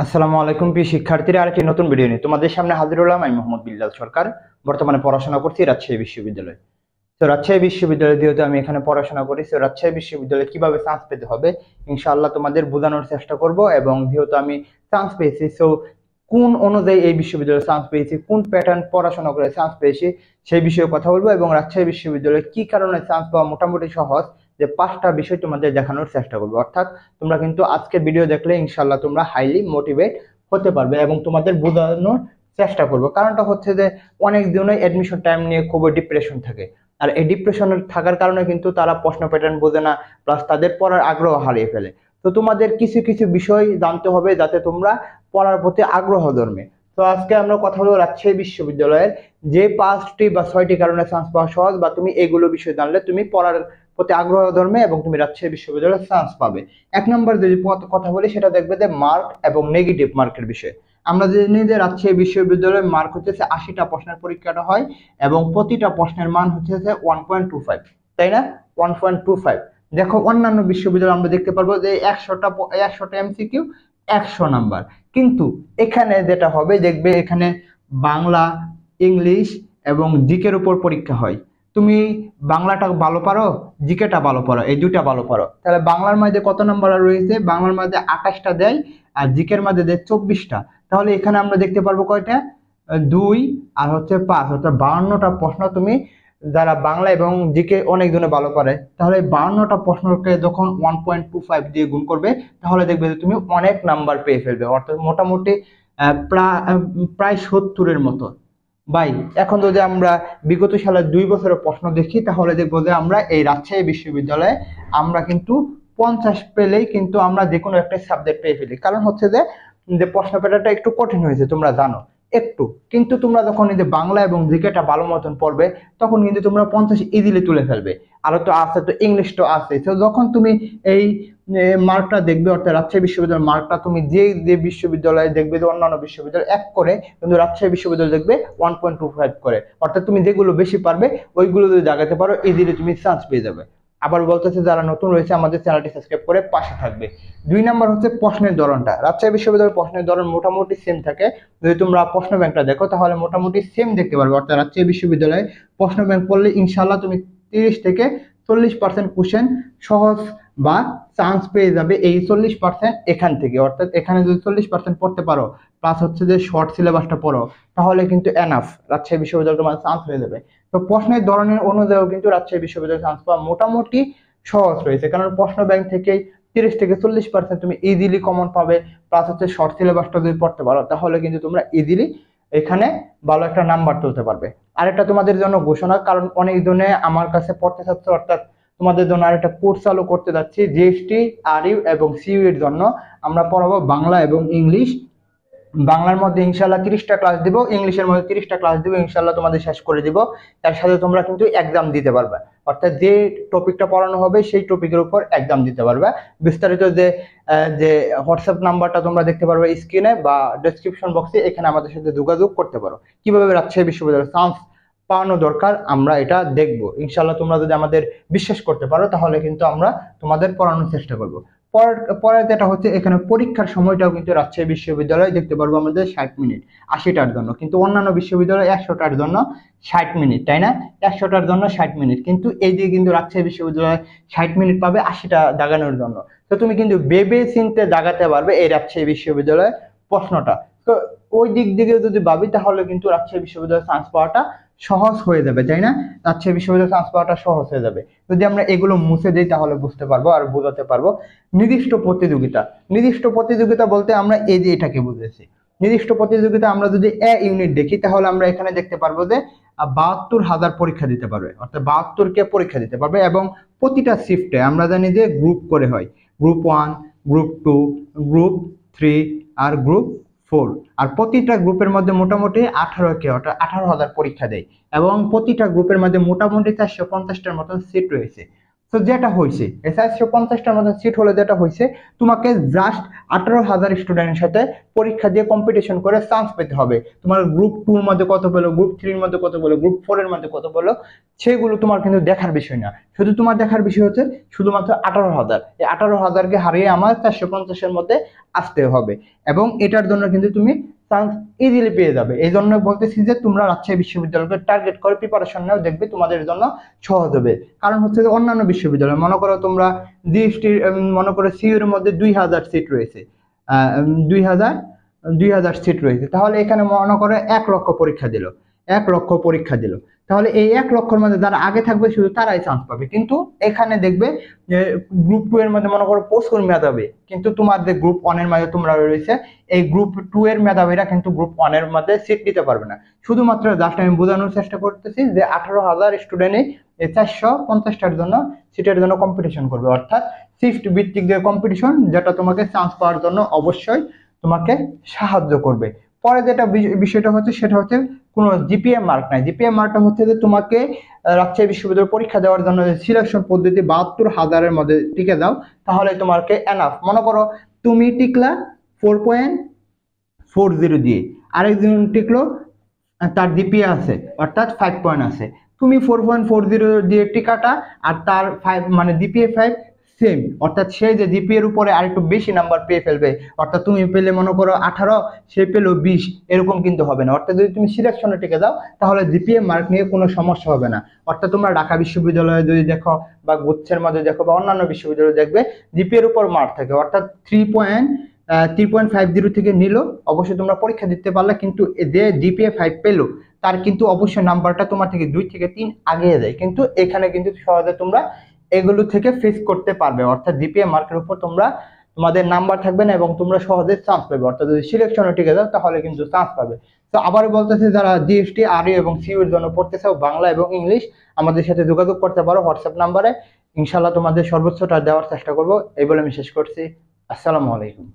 আসসালামু আলাইকুম প্রিয় শিক্ষার্থীরা, আরেকটি নতুন ভিডিও নিয়ে তোমাদের সামনে হাজির হলাম। আমি মোহাম্মদ বিল্লাল সরকার। বর্তমানে পড়াশোনা করছি রাজশাহী বিশ্ববিদ্যালয়ে। তো রাজশাহী বিশ্ববিদ্যালয়ে যেহেতু আমি এখানে পড়াশোনা করি, তো রাজশাহী বিশ্ববিদ্যালয়ে কিভাবে চান্স পেতে হবে ইনশাআল্লাহ তোমাদের বোঝানোর চেষ্টা করব। এবং যেহেতু আমি চান্স পেয়েছি, সো কোন অনুযায়ী এই বিশ্ববিদ্যালয়ে চান্স পেয়েছি, কোন প্যাটার্ন পড়াশোনা করে চান্স পেয়েছি সেই বিষয়ে কথা বলবো। এবং রাজশাহী বিশ্ববিদ্যালয়ে কি কারণে চান্স পাওয়া মোটামুটি সহজ, যে 5টা বিষয় তোমাদের দেখানোর চেষ্টা করবো। অর্থাৎ তোমরা কিন্তু আজকের ভিডিও দেখলে ইনশাআল্লাহ তোমরা হাইলি মোটিভেট হতে পারবে এবং তোমাদের বোঝানোর চেষ্টা করবো। কারণটা হচ্ছে যে অনেক জনের অ্যাডমিশন টাইম নিয়ে খুবই ডিপ্রেশন থাকে, আর এই ডিপ্রেশনের থাকার কারণে কিন্তু তারা প্রশ্ন প্যাটার্ন বোঝে না, প্লাস তাদের পড়ার আগ্রহ হারিয়ে ফেলে। তো তোমাদের কিছু কিছু বিষয় জানতে হবে যাতে তোমরা পড়ার প্রতি আগ্রহ জন্মে। তো আজকে আমরা কথা বলবো রাজশাহী বিশ্ববিদ্যালয়ের যে 5টি বা 6টি কারণে চান্স পাওয়া সহজ, বা তুমি এগুলো বিষয় জানলে তুমি পড়ার প্রতি আগ্রহ ধর্মে এবং তুমি রাজশাহী বিশ্ববিদ্যালয়ে চান্স পাবে। 1 নম্বর যদি কথা বলি, সেটা দেখবে যে মার্ক এবং নেগেটিভ মার্কের বিষয়ে। আমরা জানি যে রাজশাহী বিশ্ববিদ্যালয়ের মার্ক হচ্ছে 80টা প্রশ্নের পরীক্ষাটা হয় এবং প্রতিটা প্রশ্নের মান হচ্ছে 1.25, তাই না? 1.25। দেখো অন্যান্য বিশ্ববিদ্যালয়ে আমরা দেখতে পারবো যে 100টা এমসিকিউ 100 নাম্বার, কিন্তু এখানে যেটা হবে দেখবে এখানে বাংলা, ইংলিশ এবং জিকের উপর পরীক্ষা হয়। তুমি বাংলাটা ভালো পারো, জিকেটা ভালো পারো, এই দুইটা ভালো পারো, তাহলে বাংলার মধ্যে কত নাম্বার রয়েছে? বাংলার মধ্যে 28টা দেয়, আর জিকের মধ্যে দেয় 24টা। তাহলে এখানে আমরা দেখতে পারবো কয়টা? 2 আর হচ্ছে 5, অর্থাৎ 52টা প্রশ্ন তুমি, যারা বাংলা এবং জিকে অনেকজনে ভালো পারে, তাহলে 52টা প্রশ্নকে যখন 1.25 দিয়ে গুণ করবে, তাহলে দেখবে যে তুমি অনেক নাম্বার পেয়ে ফেলবে, অর্থাৎ মোটামুটি প্রায় 70-এর মতো। ভাই, এখন যদি আমরা বিগত সালের 2 বছরের প্রশ্ন দেখি, তাহলে দেখবো যে আমরা এই রাজশাহী বিশ্ববিদ্যালয়ে আমরা কিন্তু 50 পেলেই কিন্তু আমরা যে কোনো একটা সাবজেক্ট পেয়ে ফেলি। কারণ হচ্ছে যে যে প্রশ্ন পেপারটা একটু কঠিন হয়েছে, তোমরা জানো একটু, কিন্তু তোমরা যখন এই যে বাংলা এবং জিকেটা ভালো মতন পড়বে, তখন কিন্তু তোমরা 50 ইজিলি তুলে ফেলবে। আরো তো আছে, তো ইংলিশ তো আছে। তো যখন তুমি এই মার্কটা দেখবে, অর্থাৎ রাজশাহী বিশ্ববিদ্যালয়ের মার্কটা তুমি যে যে বিশ্ববিদ্যালয়ে দেখবে যে অন্যান্য বিশ্ববিদ্যালয় 1 করে, কিন্তু রাজশাহী বিশ্ববিদ্যালয় দেখবে 1.25 করে। অর্থাৎ তুমি যেগুলো বেশি পারবে ওইগুলো যদি জাগাতে পারো, ইজিলি তুমি চান্স পেয়ে যাবে। আবার বলতেছে যারা নতুন রয়েছে আমাদের চ্যানেলটি সাবস্ক্রাইব করে পাশে থাকবে। 2 নম্বর হচ্ছে প্রশ্নের ধরনটা। রাজশাহী বিশ্ববিদ্যালয়ের প্রশ্নের ধরন মোটামুটি সেম থাকে। যদি তোমরা প্রশ্ন ব্যাংকটা দেখো তাহলে মোটামুটি সেম দেখতে পারবে। অর্থাৎ রাজশাহী বিশ্ববিদ্যালয়ে প্রশ্ন ব্যাংক পড়লে ইনশাল্লাহ তুমি 30 থেকে 40% কোশ্চেন সহজ বা চান্স পেয়ে যাবে এই 40% এখান থেকে। অর্থাৎ এখানে যদি 40% পড়তে পারো, প্লাস হচ্ছে যে শর্ট সিলেবাসটা পড়ো, তাহলে কিন্তু এনাফ, রাজশাহী বিশ্ববিদ্যালয় তোমার চান্স হয়ে যাবে। তো প্রশ্নের ধরনের অনুযায়ীও কিন্তু রাজশাহী বিশ্ববিদ্যালয় চান্স পাওয়া মোটামুটি সহজ রয়েছে, কারণ প্রশ্ন ব্যাংক থেকেই 30 থেকে 40% তুমি ইজিলি কমন পাবে। প্লাস হচ্ছে শর্ট সিলেবাসটা যদি পড়তে পারো, তাহলে কিন্তু তোমরা ইজিলি এখানে ভালো একটা নাম্বার তুলতে পারবে। আরেকটা তোমাদের জন্য ঘোষণা, কারণ অনেক জনে আমার কাছে পড়তে চাচ্ছে, অর্থাৎ তোমাদের জন্য আরেকটা কোর্স চালু করতে যাচ্ছি জিএসটি, আরইউ এবং সিইউ এর জন্য। আমরা পড়াবো বাংলা এবং ইংলিশ। বাংলার মধ্যে ইনশাল্লাহ 30টা ক্লাস দিব, ইংলিশের মধ্যে 30টা ক্লাস দিব, ইনশাল্লাহ তোমাদের শেষ করে দিব। তার সাথে তোমরা কিন্তু এক্সাম দিতে পারবে, অর্থাৎ যে টপিকটা পড়ানো হবে সেই টপিকের উপর এক্সাম দিতে পারবে। বিস্তারিত যে যে হোয়াটসঅ্যাপ নাম্বারটা তোমরা দেখতে পারবে স্ক্রিনে বা ডেসক্রিপশন বক্সে, এখানে আমাদের সাথে যোগাযোগ করতে পারো। কিভাবে রাজশাহী বিশ্ববিদ্যালয়ের চান্স পাওয়ানো দরকার আমরা এটা দেখবো। ইনশাল্লাহ তোমরা যদি আমাদের বিশ্বাস করতে পারো, তাহলে কিন্তু আমরা তোমাদের পড়ানোর চেষ্টা করবো। পরে যেটা হচ্ছে, এখানে পরীক্ষার সময়টাও কিন্তু রাজশাহী বিশ্ববিদ্যালয়ে দেখতে পারবো আমাদের 60 মিনিট 80টার জন্য, কিন্তু অন্যান্য বিশ্ববিদ্যালয়ে 100টার জন্য 60 মিনিট, তাই না? 100টার জন্য 60 মিনিট, কিন্তু এই যে কিন্তু রাজশাহী বিশ্ববিদ্যালয়ে 60 মিনিট পাবে 80টা দাগানোর জন্য। তো তুমি কিন্তু ভেবে চিন্তে দাগাতে পারবে এই রাজশাহী বিশ্ববিদ্যালয়ের প্রশ্নটা। তো ওই দিক থেকে যদি ভাবি, তাহলে কিন্তু রাজশাহী বিশ্ববিদ্যালয়ে চান্স পাওয়াটা সহজ হয়ে যাবে, তাই না? রাজশাহী বিশ্ববিদ্যালয়ে চান্স পাওয়াটা সহজ হয়ে যাবে। যদি আমরা এগুলো মুছে দিই, তাহলে বুঝতে পারবো আর বোঝাতে পারবো। নির্দিষ্ট প্রতিযোগিতা, নির্দিষ্ট প্রতিযোগিতা বলতে আমরা এই যে এটাকে বুঝেছি। নির্দিষ্ট প্রতিযোগিতা আমরা যদি এ ইউনিট দেখি, তাহলে আমরা এখানে দেখতে পারবো যে 72,000 পরীক্ষা দিতে পারবে, অর্থাৎ 72কে পরীক্ষা দিতে পারবে। এবং প্রতিটা শিফটে আমরা জানি যে গ্রুপ করে হয়, গ্রুপ 1, গ্রুপ 2, গ্রুপ 3 আর গ্রুপ 4। আর প্রতিটা গ্রুপের মধ্যে মোটামুটি 18কে, অর্থাৎ 18,000 পরীক্ষা দেয়। এবং প্রতিটা গ্রুপের মধ্যে মোটামুটি 450টার মতন সিট রয়েছে। তো যেটা হয়েছে এই 450টার মতো সিট হলে যেটা হয়েছে, তোমাকে জাস্ট 18,000 স্টুডেন্টের সাথে পরীক্ষা দিয়ে কম্পিটিশন করে চান্স পেতে হবে। তোমার গ্রুপ 2 এর মধ্যে কত পেলো, গ্রুপ 3 এর মধ্যে কত পেলো, গ্রুপ 4 এর মধ্যে কত পেলো, সেগুলো তোমার কিন্তু দেখার বিষয় না। শুধু তোমার দেখার বিষয় হচ্ছে শুধুমাত্র 18,000। এই 18,000কে হারিয়ে আমার 450-এর মধ্যে আসতে হবে, এবং এটার জন্য কিন্তু তুমি চান্স ইজিলি পেয়ে যাবে। এই জন্য বলতেছি যে তোমরা রাজশাহী বিশ্ববিদ্যালয়কে টার্গেট করে প্রিপারেশন নাও, দেখবে তোমাদের জন্য সহজ হবে। কারণ হচ্ছে যে অন্যান্য বিশ্ববিদ্যালয়, মনে করো তোমরা জিএসটি, মনে করো সিইউ এর মধ্যে 2000 সিট রয়েছে, 2000 সিট রয়েছে, তাহলে এখানে মনে করো 1 লক্ষ পরীক্ষা দিল, 1 লক্ষ পরীক্ষা দিল, তাহলে এই 1 লক্ষের মধ্যে যারা আগে থাকবে শুধু তারাই চান্স পাবে। কিন্তু এখানে দেখবে যে গ্রুপ 2 এর মধ্যে মনে করো প্রচুর মেধাবী, কিন্তু তোমার যে গ্রুপ 1 এর মধ্যে তোমরা রয়েছে, এই গ্রুপ 2 এর মেধাবীরা কিন্তু গ্রুপ 1 এর মধ্যে সিট নিতে পারবে না। শুধুমাত্র জাস্ট আমি বোঝানোর চেষ্টা করতেছি যে 18,000 স্টুডেন্টই এই 450টার জন্য সিটের জন্য কম্পিটিশন করবে, অর্থাৎ শিফট ভিত্তিক যে কম্পিটিশন, যেটা তোমাকে চান্স পাওয়ার জন্য অবশ্যই তোমাকে সাহায্য করবে। পরে যেটা বিষয়টা হচ্ছে সেটা হচ্ছে কোনো জিপিএ মার্ক নাই। জিপিএ মার্কটা হচ্ছে যে তোমাকে রাজশাহী বিশ্ববিদ্যালয় পরীক্ষা দেওয়ার জন্য সিলেকশন পদ্ধতি 72,000-এর মধ্যে টিকে দাও, তাহলে তোমাকে এনাফ। মনে করো তুমি টিকলা 4.40 দিয়ে, আরেকজন টিকলো তার জিপিএ আছে অর্থাৎ 5 পয়েন্ট আছে, তুমি 4.40 দিয়ে টিকাটা আর তার 5 মানে জিপিএ 5 সেম, অর্থাৎ সে যে জিপিএ এর উপরে আরেকটু বেশি নাম্বার পেয়ে ফেলবে, অর্থাৎ তুমি পেলে মনে করো 18, সে পেলো 20, এরকম কিন্তু হবে না। অর্থাৎ যদি তুমি সিলেকশনে টিকে দাও তাহলে জিপিএ মার্ক নিয়ে কোনো সমস্যা হবে না। অর্থাৎ তোমরা ঢাকা বিশ্ববিদ্যালয়ে যদি দেখো বা গুচ্ছের মধ্যে দেখো বা অন্যান্য বিশ্ববিদ্যালয়ে দেখবে জিপিএ এর উপর মার্ক থাকে, অর্থাৎ 3.50 থেকে নিল, অবশ্যই তোমরা পরীক্ষা দিতে পারলে, কিন্তু যে জিপিএ 5 পেলো তার কিন্তু অবশ্যই নাম্বারটা তোমার থেকে 2 থেকে 3 আগিয়ে যায়। কিন্তু এখানে কিন্তু সহজে তোমরা এগুলো থেকে ফেস করতে পারবে, অর্থাৎ জিপিএ মার্কের উপর তোমাদের নাম্বার থাকবে না এবং তোমরা সহজে চান্স পাবে। অর্থাৎ যদি সিলেকশনে টিকে যাও তাহলে কিন্তু চান্স পাবে। তো আবার বলতেছে যারা জিএসটি, আরইউ এবং সিইউ এর জন্য পড়তে চাও বাংলা এবং ইংলিশ, আমাদের সাথে যোগাযোগ করতে পারো হোয়াটসঅ্যাপ নাম্বারে। ইনশাআল্লাহ তোমাদের সর্বোচ্চটা দেওয়ার চেষ্টা করব। এই বলে আমি শেষ করছি। আসসালামু আলাইকুম।